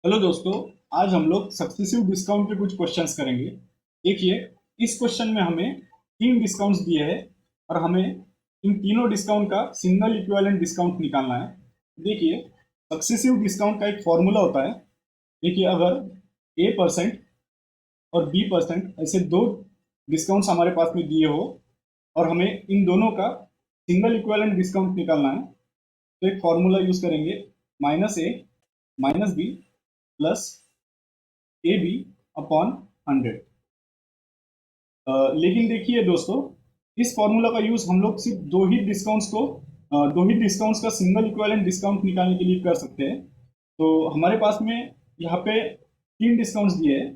Hello दोस्तों। आज हम लोग सक्सेसिव डिस्काउंट के कुछ क्वेश्चंस करेंगे। देखिए, इस क्वेश्चन में हमें तीन डिस्काउंट्स दिए हैं और हमें इन तीनों डिस्काउंट का सिंगल इक्विवेलेंट डिस्काउंट निकालना है। देखिए, सक्सेसिव डिस्काउंट का एक फॉर्मूला होता है। देखिए, अगर ए परसेंट और बी परसेंट ऐसे दो डिस्काउंट्स हमारे पास में दिए हो और हमें इन दोनों का सिंगल इक्विवेलेंट डिस्काउंट निकालना है, तो एक फॉर्मूला यूज करेंगे, minus A minus B plus A B upon 100। लेकिन देखिए दोस्तों, इस फॉर्मूला का यूज हम लोग सिर्फ दो ही डिस्काउंट्स का सिंगल इक्विवेलेंट डिस्काउंट निकालने के लिए कर सकते हैं। तो हमारे पास में यहाँ पे तीन डिस्काउंट्स दिए हैं,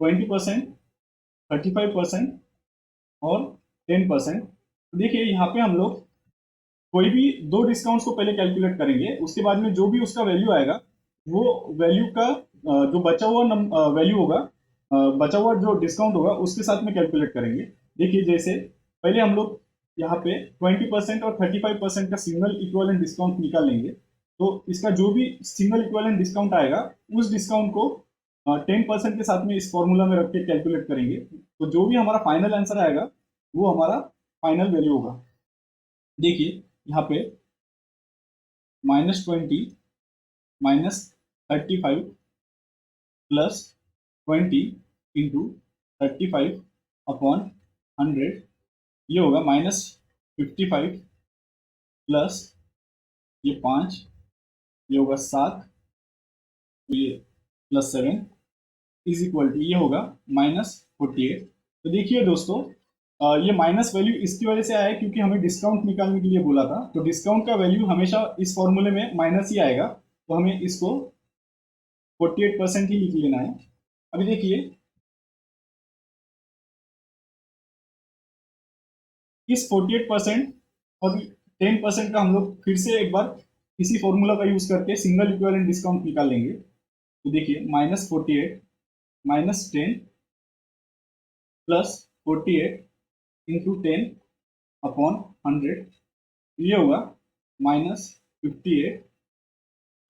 20%, 35% और 10%। देखिए, यहाँ पे हम लोग कोई भी दो डिस्काउंट्स को पहले कैलकुलेट करेंगे, उसके बाद में जो भी उसका वैल्यू आएगा वो वैल्यू का जो बचा हुआ वैल्यू होगा, बचा हुआ जो डिस्काउंट होगा उसके साथ में कैलकुलेट करेंगे। देखिए, जैसे पहले हम लोग यहाँ पे 20% और 35% का सिंगल इक्विवेलेंट डिस्काउंट निकाल लेंगे। तो इसका जो भी सिंगल इक्विवेलेंट डिस्काउंट आएगा उस डिस्काउंट को 10% के साथ में इस फॉर्मूला में रख के कैलकुलेट करेंगे। तो जो भी हमारा फाइनल आंसर आएगा वो हमारा फाइनल वैल्यू होगा। देखिए, यहाँ पे -20 -35 प्लस 20 इंटू 35 अपॉन 100, ये होगा -55 प्लस ये 5, ये होगा 7, तो ये +7 इज इक्वल टू ये होगा -48। तो देखिए दोस्तों, ये माइनस वैल्यू इसकी वजह से आया है क्योंकि हमें डिस्काउंट निकालने के लिए बोला था। तो डिस्काउंट का वैल्यू हमेशा इस फॉर्मूले में माइनस ही आएगा, तो हमें इसको 48% ही लिख लेना है। अभी देखिए, इस 48% और 10% का हम लोग फिर से एक बार इसी फॉर्मूला का यूज करके सिंगल इक्विवेलेंट डिस्काउंट निकाल लेंगे। तो देखिए, -48 -10 प्लस 48 इंटू 10 अपॉन 100, ये होगा -58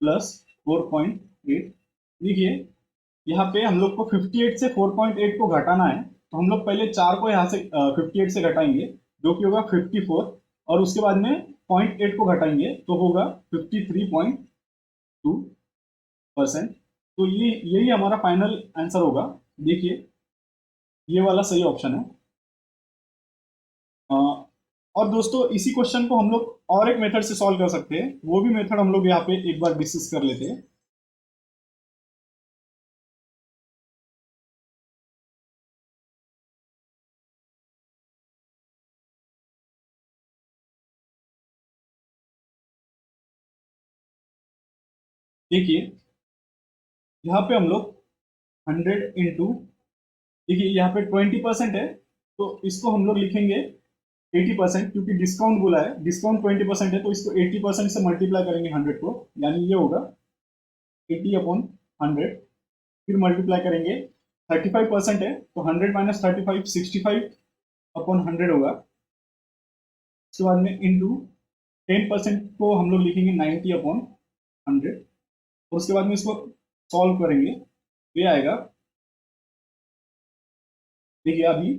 प्लस 4.8। देखिए, यहाँ पे हम लोग को 58 से 4.8 को घटाना है, तो हम लोग पहले 4 को यहाँ से 58 से घटाएंगे, जो कि होगा 54, और उसके बाद में 0.8 को घटाएंगे तो होगा 53.2%। तो ये यही हमारा फाइनल आंसर होगा। देखिए, ये वाला सही ऑप्शन है। अ, और दोस्तों, इसी क्वेश्चन को हम लोग और एक मेथड से सॉल्व कर सकते हैं, वो भी मेथड हम लोग यहाँ पे एक बार डिस्कस कर लेते हैं। देखिए, यहाँ पे हम लोग 100 इंटू, देखिए यहाँ पे 20% है, तो इसको हम लोग लिखेंगे 80%, क्योंकि डिस्काउंट बोला है, डिस्काउंट 20% है, तो इसको 80% से मल्टीप्लाई करेंगे 100 को, यानी ये होगा 80 अपॉन 100। फिर मल्टीप्लाई करेंगे, 35% है तो 100 माइनस 35 65 अपॉन 100 होगा। उसके बाद में इंटू 10% को हम लोग लिखेंगे 90 अपॉन 100। और उसके बाद में इसको सॉल्व करेंगे, ये आएगा। देखिए, अभी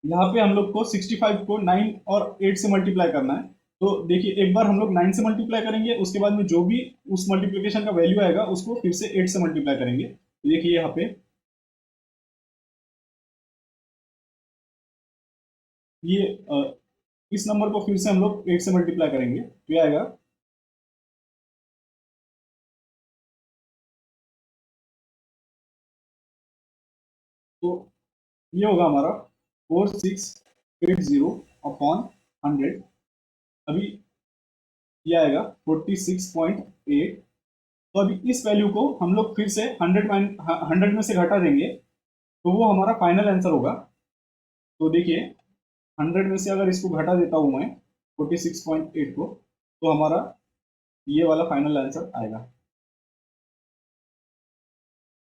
यहाँ पे हम लोग को 65 को 9 और 8 से मल्टीप्लाई करना है। तो देखिए, एक बार हम लोग 9 से मल्टीप्लाई करेंगे, उसके बाद में जो भी उस मल्टीप्लिकेशन का वैल्यू आएगा उसको फिर से 8 से मल्टीप्लाई करेंगे। तो देखिए, यहाँ पे ये इस नंबर को फिर से हम लोग 8 से मल्टीप्लाई करेंगे, तो ये आएगा तो ये होगा हमारा 4680 अपॉन 100। अभी ये आएगा 46.8। तो अभी इस वैल्यू को हम लोग फिर से 100 में से घटा देंगे, तो वो हमारा फाइनल आंसर होगा। तो देखिए, 100 में से अगर इसको घटा देता हूँ मैं 46.8 को, तो हमारा ये वाला फाइनल आंसर आएगा।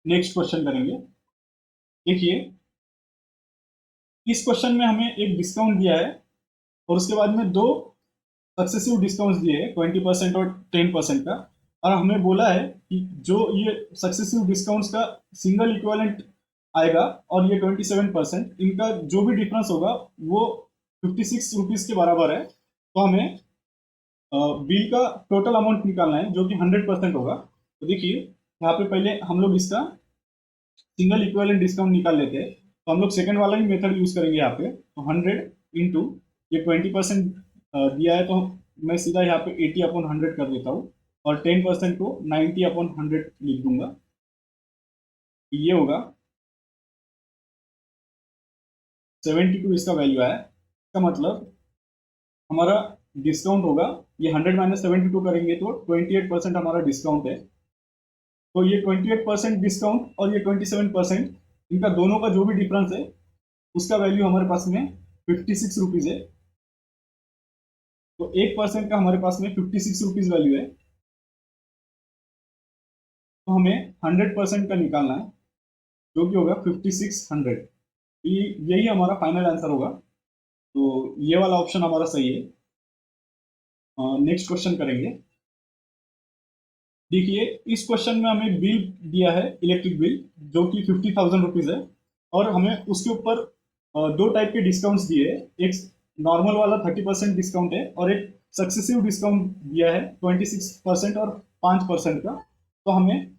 नेक्स्ट क्वेश्चन करेंगे। देखिए, इस क्वेश्चन में हमें एक डिस्काउंट दिया है और उसके बाद में दो सक्सेसिव डिस्काउंट्स दिए हैं, 20% और 10% का। और हमें बोला है कि जो ये सक्सेसिव डिस्काउंट्स का सिंगल इक्विवेलेंट आएगा और ये 27%, इनका जो भी डिफरेंस होगा वो 56 रुपीज के बराबर है। तो हमें बिल का टोटल अमाउंट निकालना है जो कि 100% होगा। तो देखिए यहाँ पे पहले हम लोग इसका सिंगल इक्विवेलेंट डिस्काउंट निकाल लेते हैं। तो हम लोग सेकंड वाला ही मेथड यूज करेंगे यहाँ पे। तो 100 इंटू ये 20% दिया है, तो मैं सीधा यहाँ पे 80/100 कर देता हूँ और 10% को 90/100 लिख दूंगा। ये होगा 72 इसका वैल्यू आया। इसका मतलब हमारा डिस्काउंट होगा, ये 100 माइनस 72 करेंगे तो 28% हमारा डिस्काउंट है। तो ये 28% डिस्काउंट और ये 27%, इनका दोनों का जो भी डिफरेंस है उसका वैल्यू हमारे पास में 56 रुपीज है। तो 1% का हमारे पास में 56 रुपीज वैल्यू है। तो हमें 100% का निकालना है जो कि होगा 5600। यही हमारा फाइनल आंसर होगा। तो ये वाला ऑप्शन हमारा सही है। नेक्स्ट क्वेश्चन करेंगे। देखिए इस क्वेश्चन में हमें बिल दिया है, इलेक्ट्रिक बिल, जो कि 50,000 रुपीज है और हमें उसके ऊपर दो टाइप के डिस्काउंट्स दिए हैं। एक नॉर्मल वाला 30% डिस्काउंट है और एक सक्सेसिव डिस्काउंट दिया है 26% और 5% का। तो हमें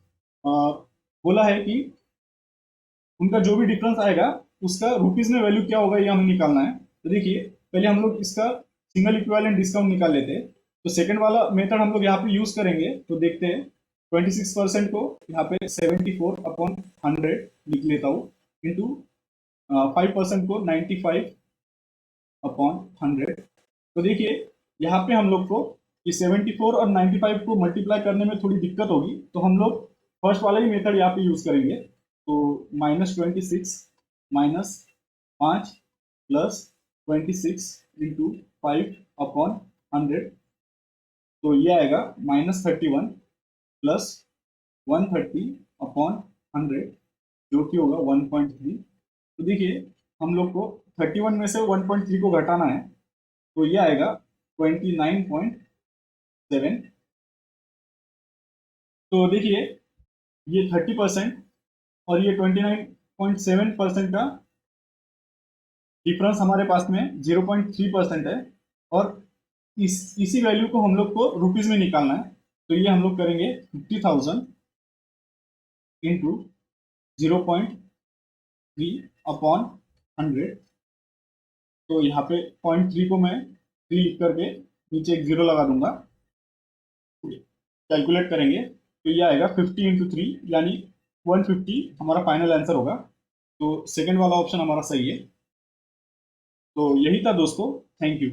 बोला है कि उनका जो भी डिफरेंस आएगा उसका रुपीज में वैल्यू क्या होगा, ये हमें निकालना है। तो देखिए पहले हम लोग इसका सिंगल इक्विवेलेंट डिस्काउंट निकाल लेते हैं। तो सेकंड वाला मेथड हम लोग यहाँ पे यूज करेंगे। तो देखते हैं 26% को यहाँ पे 74/100 लिख लेता हूँ इंटू 5% को 95/100। तो देखिए यहाँ पे हम लोग को ये 74 और 95 को मल्टीप्लाई करने में थोड़ी दिक्कत होगी, तो हम लोग फर्स्ट वाला ही मेथड यहाँ पे यूज करेंगे। तो -26 माइनस 5 प्लस 26 इंटू 5/100। तो ये आएगा -31 प्लस 130/100 जो कि होगा 1.3। तो देखिए हम लोग को 31 में से 1.3 को घटाना है, तो ये आएगा 29.7। तो देखिए ये 30% और ये 29.7% का डिफरेंस हमारे पास में 0.3% है और इसी वैल्यू को हम लोग को रुपीज में निकालना है। तो ये हम लोग करेंगे 50,000 इंटू 0.3/100। तो यहाँ पे 0.3 को मैं 3 लिख करके नीचे एक 0 लगा दूंगा। कैलकुलेट करेंगे तो ये आएगा 50 इंटू 3 यानी 150 हमारा फाइनल आंसर होगा। तो सेकंड वाला ऑप्शन हमारा सही है। तो यही था दोस्तों, थैंक यू।